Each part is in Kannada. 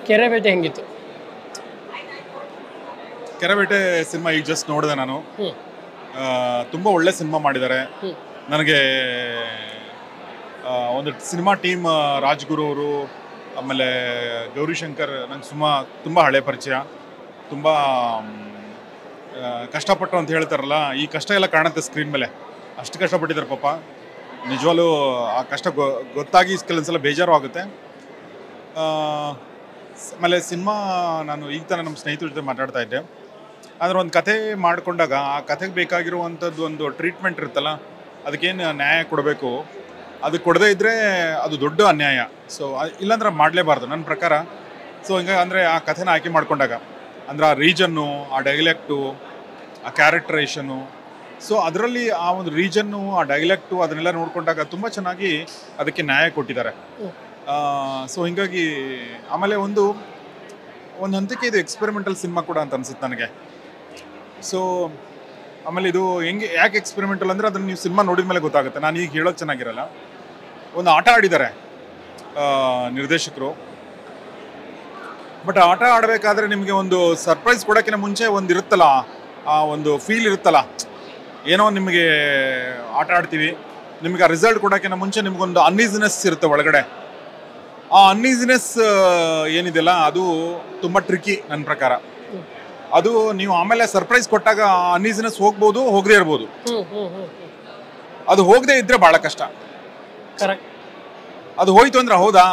ಕೆರೆಬೇಟೆ ಹೆಂಗಿತ್ತು? ಕೆರೆಬೇಟೆ ಸಿನಿಮಾ ಈಗ ಜಸ್ಟ್ ನೋಡಿದೆ ನಾನು. ತುಂಬ ಒಳ್ಳೆ ಸಿನಿಮಾ ಮಾಡಿದ್ದಾರೆ. ನನಗೆ ಒಂದು ಸಿನಿಮಾ ಟೀಮ್ ರಾಜ್ಗುರು ಅವರು, ಆಮೇಲೆ ಗೌರಿಶಂಕರ್ ನಂಗೆ ತುಂಬ ಹಳೆ ಪರಿಚಯ. ತುಂಬ ಕಷ್ಟಪಟ್ಟು ಅಂತ ಹೇಳ್ತಾರಲ್ಲ, ಈ ಕಷ್ಟ ಎಲ್ಲ ಕಾಣುತ್ತೆ ಸ್ಕ್ರೀನ್ ಮೇಲೆ. ಅಷ್ಟು ಕಷ್ಟಪಟ್ಟಿದ್ದಾರೆ ಪಾಪ. ನಿಜವಾಗ್ಲೂ ಆ ಕಷ್ಟ ಗೊತ್ತಾಗಿ ಕೆಲವೊಂದ್ಸಲ ಬೇಜಾರು ಆಗುತ್ತೆ. ಆಮೇಲೆ ಸಿನಿಮಾ ನಾನು ಈಗ ತಾನೇ ನಮ್ಮ ಸ್ನೇಹಿತರ ಜೊತೆ ಮಾತಾಡ್ತಾ ಇದ್ದೆ. ಆದರೆ ಒಂದು ಕತೆ ಮಾಡಿಕೊಂಡಾಗ ಆ ಕತೆಗೆ ಬೇಕಾಗಿರುವಂಥದ್ದು ಒಂದು ಟ್ರೀಟ್ಮೆಂಟ್ ಇರುತ್ತಲ್ಲ, ಅದಕ್ಕೇನು ನ್ಯಾಯ ಕೊಡಬೇಕು, ಅದು ಕೊಡದೇ ಇದ್ದರೆ ಅದು ದೊಡ್ಡ ಅನ್ಯಾಯ. ಸೊ ಇಲ್ಲಾಂದ್ರೆ ಮಾಡಲೇಬಾರ್ದು ನನ್ನ ಪ್ರಕಾರ. ಸೊ ಹಿಂಗೆ ಅಂದರೆ ಆ ಕಥೆನ ಆಯ್ಕೆ ಮಾಡ್ಕೊಂಡಾಗ ಅಂದರೆ ಆ ರೀಜನ್ನು, ಆ ಡೈಲೆಕ್ಟು, ಆ ಕ್ಯಾರೆಕ್ಟರೇಷನು, ಸೊ ಅದರಲ್ಲಿ ಆ ಒಂದು ರೀಜನ್ನು, ಆ ಡೈಲೆಕ್ಟು ಅದನ್ನೆಲ್ಲ ನೋಡ್ಕೊಂಡಾಗ ತುಂಬ ಚೆನ್ನಾಗಿ ಅದಕ್ಕೆ ನ್ಯಾಯ ಕೊಟ್ಟಿದ್ದಾರೆ. ಸೊ ಹೀಗಾಗಿ ಆಮೇಲೆ ಒಂದು ಹಂತಕ್ಕೆ ಇದು ಎಕ್ಸ್ಪೆರಿಮೆಂಟಲ್ ಸಿನಿಮಾ ಕೂಡ ಅಂತ ಅನ್ಸುತ್ತೆ ನನಗೆ. ಸೊ ಆಮೇಲೆ ಇದು ಯಾಕೆ ಎಕ್ಸ್ಪೆರಿಮೆಂಟಲ್ ಅಂದರೆ ಅದನ್ನು ನೀವು ಸಿನಿಮಾ ನೋಡಿದ ಮೇಲೆ ಗೊತ್ತಾಗುತ್ತೆ. ನಾನು ಈಗ ಹೇಳೋದು ಚೆನ್ನಾಗಿರಲ್ಲ. ಒಂದು ಆಟ ಆಡಿದ್ದಾರೆ ನಿರ್ದೇಶಕರು. ಬಟ್ ಆಟ ಆಡಬೇಕಾದ್ರೆ ನಿಮಗೆ ಒಂದು ಸರ್ಪ್ರೈಸ್ ಕೊಡೋಕ್ಕಿಂತ ಮುಂಚೆ ಒಂದು ಇರುತ್ತಲ್ಲ, ಆ ಒಂದು ಫೀಲ್ ಇರುತ್ತಲ್ಲ, ಏನೋ ನಿಮಗೆ ಆಟ ಆಡ್ತೀವಿ, ನಿಮಗೆ ಆ ರಿಸಲ್ಟ್ ಕೊಡೋಕ್ಕಿಂತ ಮುಂಚೆ ನಿಮಗೊಂದು ಅನ್ಈಸಿನೆಸ್ ಇರುತ್ತೆ ಒಳಗಡೆ. ಆ ಅನ್ಈಸಿನೆಸ್ ಏನಿದೆಯಲ್ಲ ಅದು ತುಂಬ ಟ್ರಿಕಿ ನನ್ನ ಪ್ರಕಾರ. ಅದು ನೀವು ಆಮೇಲೆ ಸರ್ಪ್ರೈಸ್ ಕೊಟ್ಟಾಗ ಆ ಅನ್ಈಸಿನೆಸ್ ಹೋಗ್ಬೋದು, ಹೋಗದೇ ಇರ್ಬೋದು. ಅದು ಹೋಗದೆ ಇದ್ರೆ ಭಾಳ ಕಷ್ಟ. ಅದು ಹೋಯ್ತು ಅಂದ್ರೆ ಹೌದಾ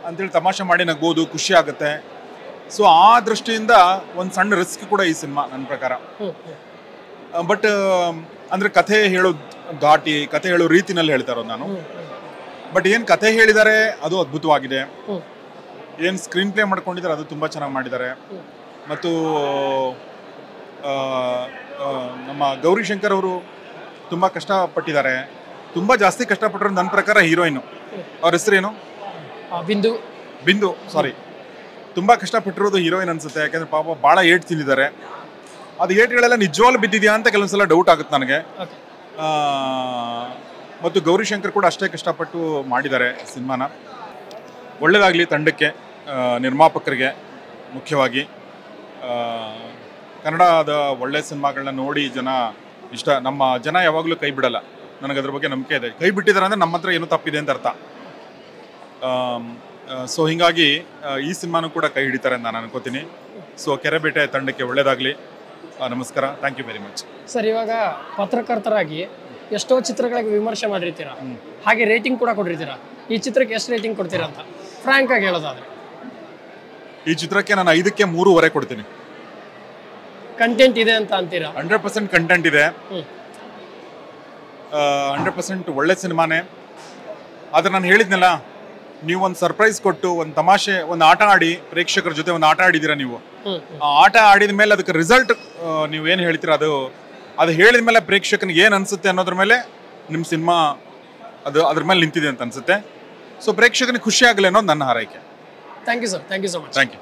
ಅಂತೇಳಿ ತಮಾಷೆ ಮಾಡಿ ನಗ್ಬೋದು, ಖುಷಿ ಆಗುತ್ತೆ. ಸೊ ಆ ದೃಷ್ಟಿಯಿಂದ ಒಂದು ಸಣ್ಣ ರಿಸ್ಕ್ ಕೂಡ ಈ ಸಿನಿಮಾ ನನ್ನ ಪ್ರಕಾರ. ಬಟ್ ಅಂದರೆ ಕಥೆ ಹೇಳೋ ಘಾಟಿ, ಕಥೆ ಹೇಳೋ ರೀತಿನಲ್ಲಿ ಹೇಳ್ತಾ ಇರೋದು ನಾನು. ಬಟ್ ಏನು ಕಥೆ ಹೇಳಿದ್ದಾರೆ ಅದು ಅದ್ಭುತವಾಗಿದೆ. ಏನು ಸ್ಕ್ರೀನ್ ಪ್ಲೇ ಮಾಡ್ಕೊಂಡಿದ್ದಾರೆ ಅದು ತುಂಬ ಚೆನ್ನಾಗಿ ಮಾಡಿದ್ದಾರೆ. ಮತ್ತು ನಮ್ಮ ಗೌರಿಶಂಕರ್ ಅವರು ತುಂಬ ಕಷ್ಟಪಟ್ಟಿದ್ದಾರೆ. ತುಂಬ ಜಾಸ್ತಿ ಕಷ್ಟಪಟ್ಟರು ನನ್ನ ಪ್ರಕಾರ ಹೀರೋಯಿನು. ಅವ್ರ ಹೆಸರೇನು? ಬಿಂದು ಸಾರಿ. ತುಂಬ ಕಷ್ಟಪಟ್ಟಿರೋದು ಹೀರೋಯಿನ್ ಅನ್ಸುತ್ತೆ. ಯಾಕೆಂದರೆ ಪಾಪ ಭಾಳ ಏಟ್ ತಿಂದಿದ್ದಾರೆ. ಅದು ಏಟ್ಗಳೆಲ್ಲ ನಿಜವಾಗ್ಲೂ ಬಿದ್ದಿದೆಯಾ ಅಂತ ಕೆಲವೊಂದ್ಸಲ ಡೌಟ್ ಆಗುತ್ತೆ ನನಗೆ. ಮತ್ತು ಗೌರಿಶಂಕರ್ ಕೂಡ ಅಷ್ಟೇ ಕಷ್ಟಪಟ್ಟು ಮಾಡಿದ್ದಾರೆ ಸಿನಿಮಾನ. ಒಳ್ಳೆಯದಾಗಲಿ ತಂಡಕ್ಕೆ, ನಿರ್ಮಾಪಕರಿಗೆ ಮುಖ್ಯವಾಗಿ. ಕನ್ನಡದ ಒಳ್ಳೆ ಸಿನಿಮಾಗಳನ್ನ ನೋಡಿ ನಮ್ಮ ಜನ ಯಾವಾಗಲೂ ಕೈ ಬಿಡಲ್ಲ. ನನಗೆ ಅದ್ರ ಬಗ್ಗೆ ನಂಬಿಕೆ ಇದೆ. ಕೈ ಬಿಟ್ಟಿದ್ದಾರೆ ಅಂದರೆ ನಮ್ಮ ಹತ್ರ ಏನೋ ತಪ್ಪಿದೆ ಅಂತ ಅರ್ಥ. ಸೊ ಹೀಗಾಗಿ ಈ ಸಿನಿಮಾನೂ ಕೂಡ ಕೈ ಹಿಡಿತಾರೆ ಅಂತ ನಾನು ಅನ್ಕೋತೀನಿ. ಸೊ ಕೆರೆಬೇಟೆ ತಂಡಕ್ಕೆ ಒಳ್ಳೆಯದಾಗಲಿ. ನಮಸ್ಕಾರ, thank you very much. Sir, ಇವಾಗ ಪತ್ರಕರ್ತರಾಗಿ ಎಷ್ಟೋ ಚಿತ್ರಗಳಿಗೆ ವಿಮರ್ಶೆ ಮಾಡಿರ್ತೀರಾ, ಹಾಗೆ ರೇಟಿಂಗ್ ಕೂಡ ಕೊಟ್ಟಿರ್ತೀರಾ. ಈ ಚಿತ್ರಕ್ಕೆ ಎಷ್ಟು ರೇಟಿಂಗ್ ಕೊಡ್ತೀರಾ ಅಂತ ಫ್ರಾಂಕ್ ಆಗಿ ಹೇಳೋದಾದ್ರೆ? ಈ ಚಿತ್ರಕ್ಕೆ ನಾನು 5ಕ್ಕೆ 3.5 ಕೊಡ್ತೀನಿ. ಕಂಟೆಂಟ್ ಇದೆ ಅಂತ ಅಂತೀರಾ? 100% ಕಂಟೆಂಟ್ ಇದೆ. 100% ಒಳ್ಳೆ ಸಿನಿಮಾನೇ. ಆದರೆ ನಾನು ಹೇಳಿದ್ನಲ್ಲ, ನೀವು ಒಂದು ಸರ್ಪ್ರೈಸ್ ಕೊಟ್ಟು, ಒಂದು ತಮಾಷೆ, ಒಂದು ಆಟ ಆಡಿ, ಪ್ರೇಕ್ಷಕರ ಜೊತೆ ಒಂದು ಆಟ ಆಡಿದ್ದೀರಾ ನೀವು. ಆ ಆಟ ಆಡಿದ ಮೇಲೆ ಅದಕ್ಕೆ ರಿಸಲ್ಟ್ ನೀವೇನು ಹೇಳ್ತೀರಾ ಅದು ಹೇಳಿದ ಮೇಲೆ ಪ್ರೇಕ್ಷಕನಿಗೆ ಏನು ಅನಿಸುತ್ತೆ ಅನ್ನೋದ್ರ ಮೇಲೆ ನಿಮ್ಮ ಸಿನಿಮಾ ಅದ್ರ ಮೇಲೆ ನಿಂತಿದೆ ಅಂತ ಅನಿಸುತ್ತೆ. ಸೊ ಪ್ರೇಕ್ಷಕನಿಗೆ ಖುಷಿ ಆಗಲಿ ಅನ್ನೋದು ನನ್ನ ಹಾರೈಕೆ. Thank you sir, thank you so much. Thank you.